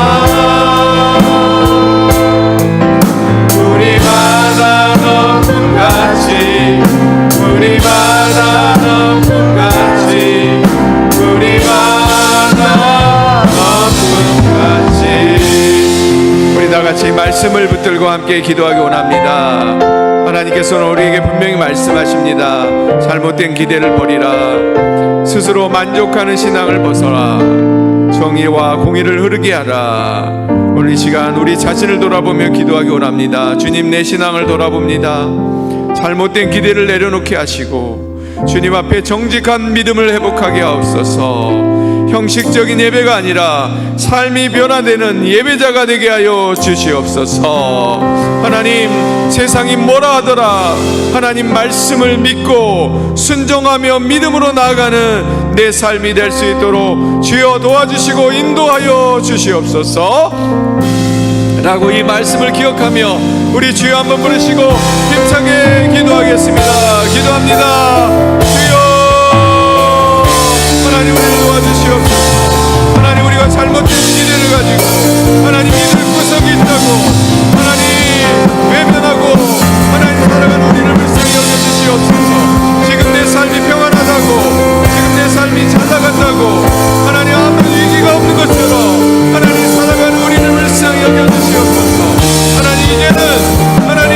A: 우리마다 덕분같이 우리마다 덕분같이 우리마다 덕분같이. 우리 다같이 말씀을 붙들고 함께 기도하기 원합니다. 하나님께서는 우리에게 분명히 말씀하십니다. 잘못된 기대를 버리라. 스스로 만족하는 신앙을 벗어라. 정의와 공의를 흐르게 하라. 오늘 이 시간 우리 자신을 돌아보며 기도하기 원합니다. 주님, 내 신앙을 돌아봅니다. 잘못된 기대를 내려놓게 하시고 주님 앞에 정직한 믿음을 회복하게 하옵소서. 형식적인 예배가 아니라 삶이 변화되는 예배자가 되게 하여 주시옵소서. 하나님, 세상이 뭐라 하더라 하나님 말씀을 믿고 순종하며 믿음으로 나아가는 내 삶이 될 수 있도록 주여 도와주시고 인도하여 주시옵소서 라고 이 말씀을 기억하며 우리 주여 한번 부르시고 힘차게 기도하겠습니다. 기도합니다. 주여, 하나님 우리를 도와주시옵소서. 하나님, 우리가 잘못된 기대를 가지고 하나님 믿을 구석이 있다고 하나님 외면하고 하나님 살아가는 우리를 불쌍히 여겨주시옵소서. 지금 내 삶이 평안하다고, 지금 내 삶이 잘 나간다고 하나님 아무 위기가 없는 것처럼 하나님 살아가는 우리를 불쌍히 여겨주시옵소서. 하나님, 이제는 하나님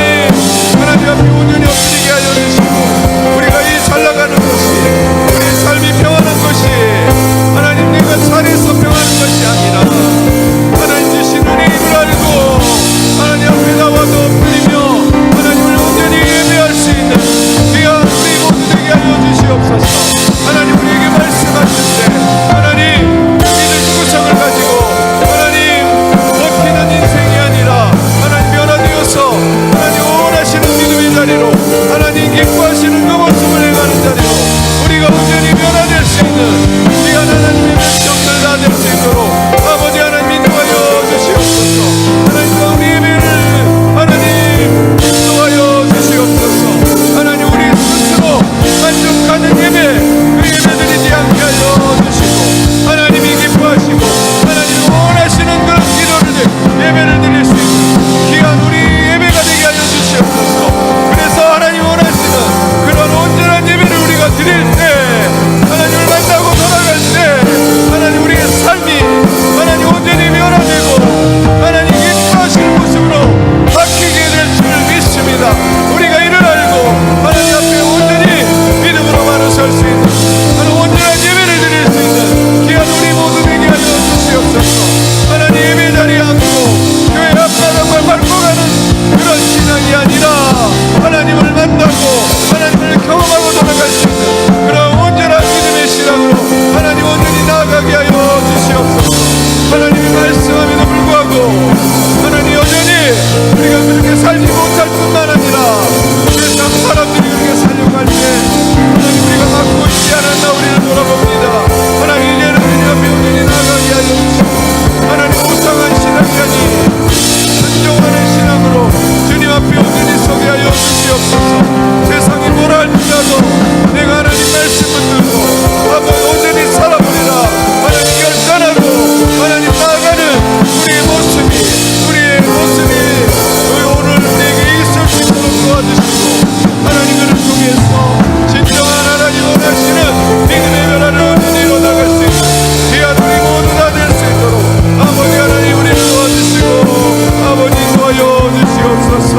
A: 앞에 온전히 엎드리게 하여 주시고 우리가 이 잘 나가는 것이 우리의 삶이 평안한 것이 하나님 내가 잘해서 평안한 것이 아니라 하나님 주신 은혜임을 알고 하나님 앞에 나와서 엎드리며 하나님을 온전히 예배할 수 있는 귀한 우리 모두 되게 하여 주시옵소서. 하나님, 우리에게 말씀하셨는데 하나님 믿을 구성을 가지고 하나님 버티는 인생이 아니라 하나님 변화되어서 하나님 원하시는 믿음의 자리로 하나님 기뻐하시는 그 모습을 내가는 자리로 우리가 온전히 변화될 수 있는 귀한 하나님의 백성들 다 될 수 있도록 아버지 하나님 인도하여 주시옵소서. 하나님, 우리 예배를 하나님 인도하여 주시옵소서. 하나님, 우리 스스로 만족하는 예배 그 예배 드리지 않게 하여 주시고 하나님이 기뻐하시고 하나님 원하시는 그런 기도를 예배를 드릴 수 있는 귀한 우리 예배가 되게 하여 주시옵소서. 그래서 하나님 원하시는 그런 온전한 예배를 우리가 드릴 때 하나님을 만나고 돌아갈 때 하나님 우리의 삶이 하나님 온전히 변화되고 하나님 기뻐하시는 모습으로 바뀌게 될 줄 믿습니다. 우리가 이를 알고 하나님 앞에 온전히 믿음으로 바로 설 수 있는 하나님 온전한 예배를 드릴 수 있는 귀한 우리 모두 되게 하여 주시옵소서. 하나님, 예배 자리에 앉고 교회 앞바닥을 밟고 가는 그런 신앙이 아니라 하나님을 만나고 하나님을 경험하고 돌아갈 수 있는 그런 온전한 믿음의 신앙으로 하나님 온전히 나아가게 하여 주시옵소서. 하나님이 말씀함에도 불구하고 하나님 여전히 우리가 그렇게 살지 못할 뿐만 아니라 세상 사람들이 그렇게 살려고 할 때 하나님 우리가 맡고 있지 않았나 우리를 돌아봅니다. 하나님, 이제는 우리 앞에 온전히 나아가게 하여 주시고 하나님 우상한 신앙이 아닌 순종하는 신앙으로 주님 앞에 온전히 서게 하여 주시옵소서. 세상이 뭐라 할지라도 내가 하나님 말씀 붙들고 아버지 온전히 살아보리라 하나님 결단하고 하나님 나아가는 우리의 모습이 오늘 내게 있을 수 있도록 도와주시고 하나님 그를 통해서 진정한 하나님 원하시는 믿음의 변화를 온전히 이뤄나갈 수 있는 귀한 우리 모두 다 될 수 있도록 아버지 하나님 우리를 도와주시고 아버지 도와여 주시옵소서.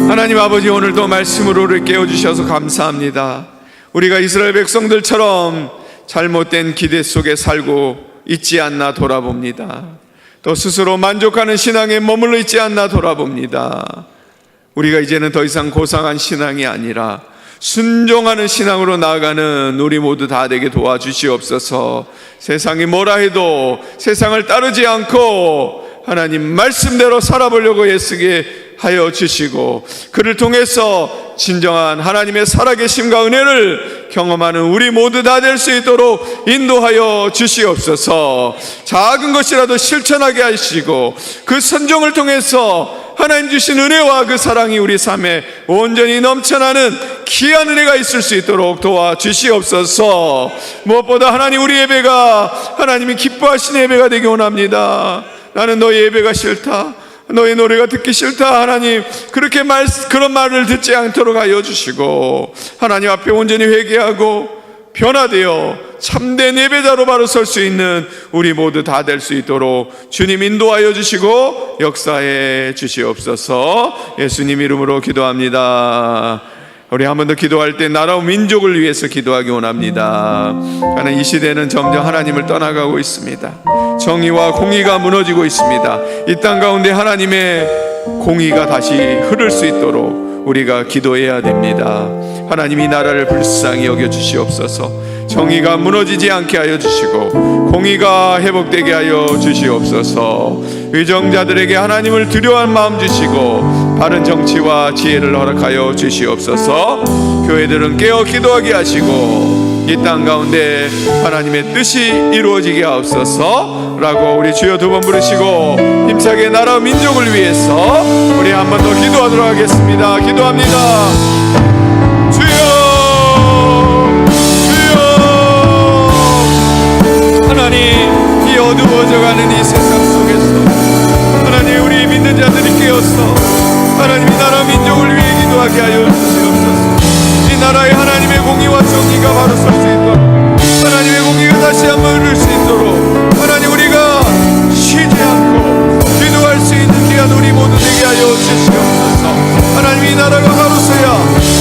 A: 하나님 아버지, 오늘도 말씀으로 우리를 깨워주셔서 감사합니다. 우리가 이스라엘 백성들처럼 잘못된 기대 속에 살고 있지 않나 돌아봅니다. 또 스스로 만족하는 신앙에 머물러 있지 않나 돌아봅니다. 우리가 이제는 더 이상 고상한 신앙이 아니라 순종하는 신앙으로 나아가는 우리 모두 다 되게 도와주시옵소서. 세상이 뭐라 해도 세상을 따르지 않고 하나님 말씀대로 살아보려고 애쓰게 하여 주시고, 그를 통해서 진정한 하나님의 살아계심과 은혜를 경험하는 우리 모두 다 될 수 있도록 인도하여 주시옵소서. 작은 것이라도 실천하게 하시고 그 선종을 통해서 하나님 주신 은혜와 그 사랑이 우리 삶에 온전히 넘쳐나는 귀한 은혜가 있을 수 있도록 도와주시옵소서. 무엇보다 하나님, 우리 예배가 하나님이 기뻐하시는 예배가 되기 원합니다. 나는 너의 예배가 싫다, 너의 노래가 듣기 싫다, 하나님 그런 말을 듣지 않도록 하여 주시고, 하나님 앞에 온전히 회개하고 변화되어 참된 예배자로 바로 설 수 있는 우리 모두 다 될 수 있도록 주님 인도하여 주시고 역사해 주시옵소서. 예수님 이름으로 기도합니다. 우리 한 번 더 기도할 때 나라와 민족을 위해서 기도하기 원합니다. 하나님, 이 시대는 점점 하나님을 떠나가고 있습니다. 정의와 공의가 무너지고 있습니다. 이 땅 가운데 하나님의 공의가 다시 흐를 수 있도록 우리가 기도해야 됩니다. 하나님, 이 나라를 불쌍히 여겨 주시옵소서. 정의가 무너지지 않게 하여 주시고 공의가 회복되게 하여 주시옵소서. 의정자들에게 하나님을 두려워하는 마음 주시고 바른 정치와 지혜를 허락하여 주시옵소서. 교회들은 깨어 기도하게 하시고 이 땅 가운데 하나님의 뜻이 이루어지게 하옵소서 라고 우리 주여 두 번 부르시고 힘차게 나라 민족을 위해서 우리 한 번 더 기도하도록 하겠습니다. 기도합니다. 주여, 하나님, 이 어두워져가는 이 세상 속에서 하나님, 우리 믿는 자들이 깨어서 하나님 이 나라 민족을 위해 기도하게 하여 주시옵소서. 이 나라에 하나님의 공의와 정의가 바로 설 수 있도록, 하나님의 공의가 다시 한번 흐를 수 있도록 하나님, 우리가 쉬지 않고 기도할 수 있는 귀한 우리 모두 되게 하여 주시옵소서. 하나님, 이 나라가 바로 서야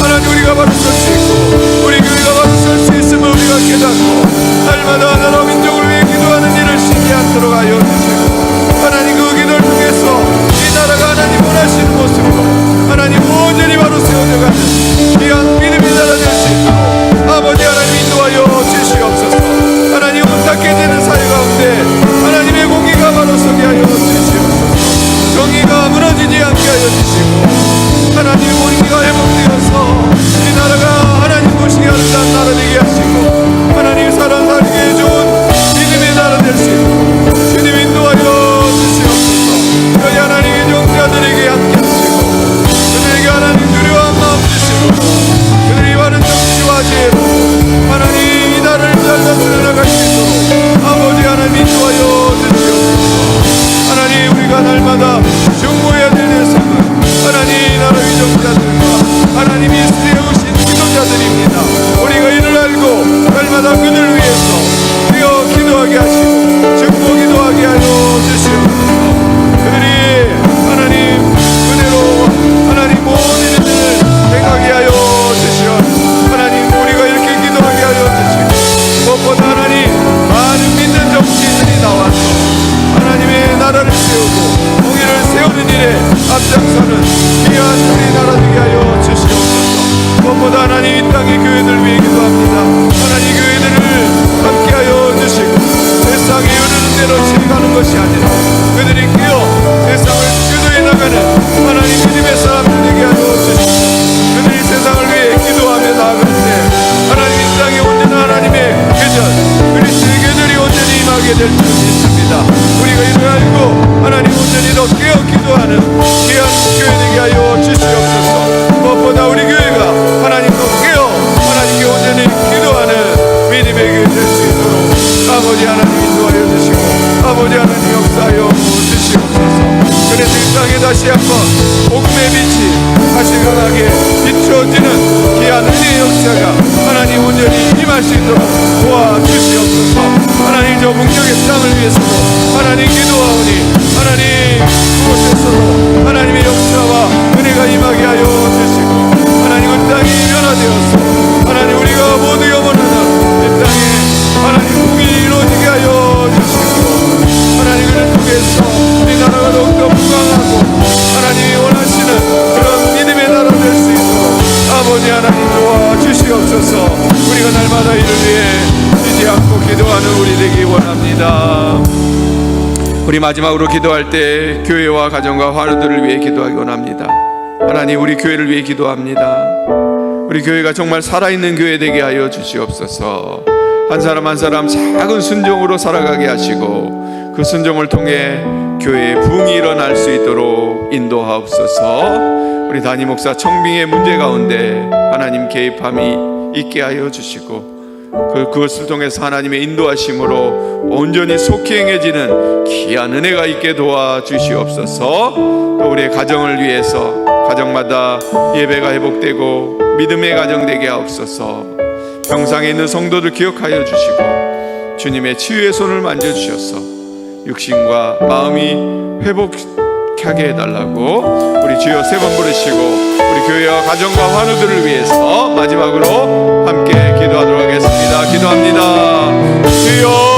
A: 하나님 우리가 바로 설 수 있고 우리 교회가 바로 설 수 있음을 우리가 깨닫고 날마다 나라 민족을 위해 기도하는 일을 쉬지 않도록 하여 주시고, 하나님 그 기도를 통해서 이 나라가 하나님 원하시는 모습으로 하나님 온전히 바로 세워져가는 귀한 믿음의 나라 될 수 있도록 아버지 하나님 인도하여 주시옵소서. 하나님, 온탁해지는 사회 가운데 하나님의 공의가 바로 서게 하여 주시옵소서. 정의가 무너지지 않게 하여 주시고 하나님의 공의가 회복되어서 이 나라가 하나님 보시기 아름다운 나라 되게 하시고 하나님 사람 살기에 좋은 믿음의 나라 될 수 있도록 주님 인도하여 주시옵소서. 저희 하나님의 종자들에게 함께 하시고 그들에게 하나님 두려워한 마음 주시고 그들이 바른 정치와 지혜로 하나님 이 나라를 잘 다스려 나갈 수 있도록 아버지 하나님 인도하여 주시옵소서. 하나님, 우리가 날마다 중보해야 될 예수는 하나님 나라 위정자들과 하나님이 세우신 지도자들입니다. 우리가 이를 알고 날마다 그들 위해서 우리가 기도하게 하시고 중보 기도하게 하여 주시옵소서. 그들이 하나님 은혜로 하나님 모든 일을 행하게 하여 주시옵소서. 하나님, 우리가 이렇게 기도하게 하여 주시고 무엇보다 하나님 많은 믿는 정치인들이 나와서 하나님의 나라를 세우고 공의를 세우는 일에 앞장서는 귀한 우리 나라 되게 하여 주시옵소서. 무엇보다 하나님 이 땅의 교회들 위해 기도합니다. 하나님, 교회들을 함께하여 주시고 세상이 흐르는 대로 지나가는 것이 아니라 그들이 깨어 세상을 주도해 나가는 하나님 믿음의 사람들 되게 하여 주시고 그들이 세상을 위해 기도하며 나아갈 때 하나님 이 땅에 온전한 하나님의 계절 그리스도의 계절이 온전히 임하게 될 줄 믿습니다. 우리가 이를 알고 하나님 온전히 더 깨어 기도하는 귀한 교회 되게 하여 주시옵소서. 무엇보다 우리 교회가 하나님 더 깨어 하나님께 온전히 기도하는 믿음의 교회 될 수 있도록 아버지 하나님 인도하여 주시고 아버지 하나님 역사하여 주시옵소서. 그래서 이 땅에 다시 한번 복음의 빛이 다시 강하게 비춰지는 귀한 은혜의 역사가 하나님 온전히 임할 수 있도록 도와주시옵소서. 하나님, 저 북녘의 땅을 위해서도 하나님 기도하오니 하나님 그곳에서도 하나님의 역사와 은혜가 임하게 하여 주시고 하나님 그 땅이 변화되어서 하나님 우리가 주셔서 우리가 날마다 이를 위해 쉬지 않고 기도하는 우리 되기 원합니다. 우리 마지막으로 기도할 때 교회와 가정과 화로들을 위해 기도하기 원합니다. 하나님, 우리 교회를 위해 기도합니다. 우리 교회가 정말 살아있는 교회 되게 하여 주시옵소서. 한 사람 한 사람 작은 순종으로 살아가게 하시고 그 순종을 통해 교회에 부흥이 일어날 수 있도록 인도하옵소서. 우리 담임 목사 청빙의 문제 가운데 하나님 개입함이 있게 하여 주시고 그것을 통해서 하나님의 인도하심으로 온전히 속히 행해지는 귀한 은혜가 있게 도와주시옵소서. 또 우리의 가정을 위해서 가정마다 예배가 회복되고 믿음의 가정 되게 하옵소서. 병상에 있는 성도들 기억하여 주시고 주님의 치유의 손을 만져주셔서 육신과 마음이 회복하게 해달라고 우리 주여 세 번 부르시고 우리 교회와 가정과 환우들을 위해서 마지막으로 함께 기도하도록 하겠습니다. 기도합니다. 주여,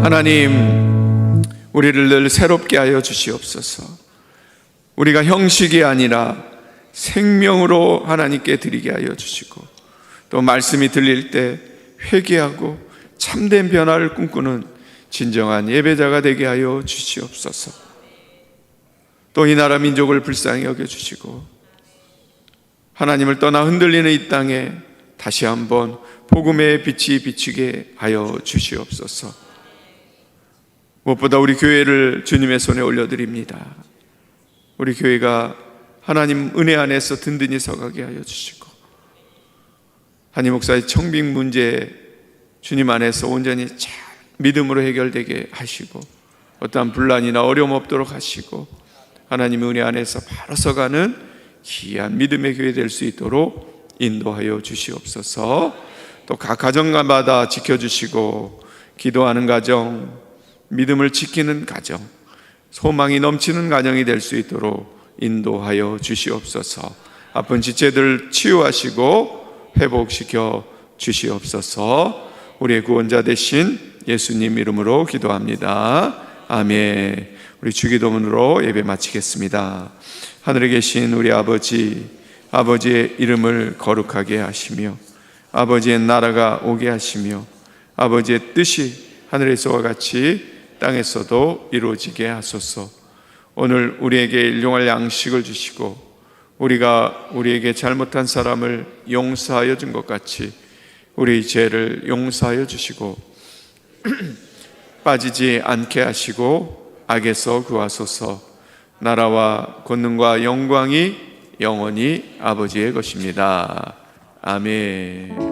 A: 하나님, 우리를 늘 새롭게 하여 주시옵소서. 우리가 형식이 아니라 생명으로 하나님께 드리게 하여 주시고 또 말씀이 들릴 때 회개하고 참된 변화를 꿈꾸는 진정한 예배자가 되게 하여 주시옵소서. 또 이 나라 민족을 불쌍히 여겨주시고 하나님을 떠나 흔들리는 이 땅에 다시 한번 복음의 빛이 비추게 하여 주시옵소서. 무엇보다 우리 교회를 주님의 손에 올려드립니다. 우리 교회가 하나님 은혜 안에서 든든히 서가게 하여 주시고 한임 목사의 청빙 문제 주님 안에서 온전히 잘 믿음으로 해결되게 하시고 어떠한 분란이나 어려움 없도록 하시고 하나님의 은혜 안에서 바로 서가는 귀한 믿음의 교회 될 수 있도록 인도하여 주시옵소서. 또 각 가정마다 지켜주시고 기도하는 가정, 믿음을 지키는 가정, 소망이 넘치는 가정이 될 수 있도록 인도하여 주시옵소서. 아픈 지체들 치유하시고 회복시켜 주시옵소서. 우리의 구원자 되신 예수님 이름으로 기도합니다. 아멘. 우리 주기도문으로 예배 마치겠습니다. 하늘에 계신 우리 아버지, 아버지의 이름을 거룩하게 하시며 아버지의 나라가 오게 하시며 아버지의 뜻이 하늘에서와 같이 땅에서도 이루어지게 하소서. 오늘 우리에게 일용할 양식을 주시고 우리가 우리에게 잘못한 사람을 용서하여 준 것 같이 우리 죄를 용서하여 주시고 빠지지 않게 하시고 악에서 구하소서. 나라와 권능과 영광이 영원히 아버지의 것입니다. 아멘.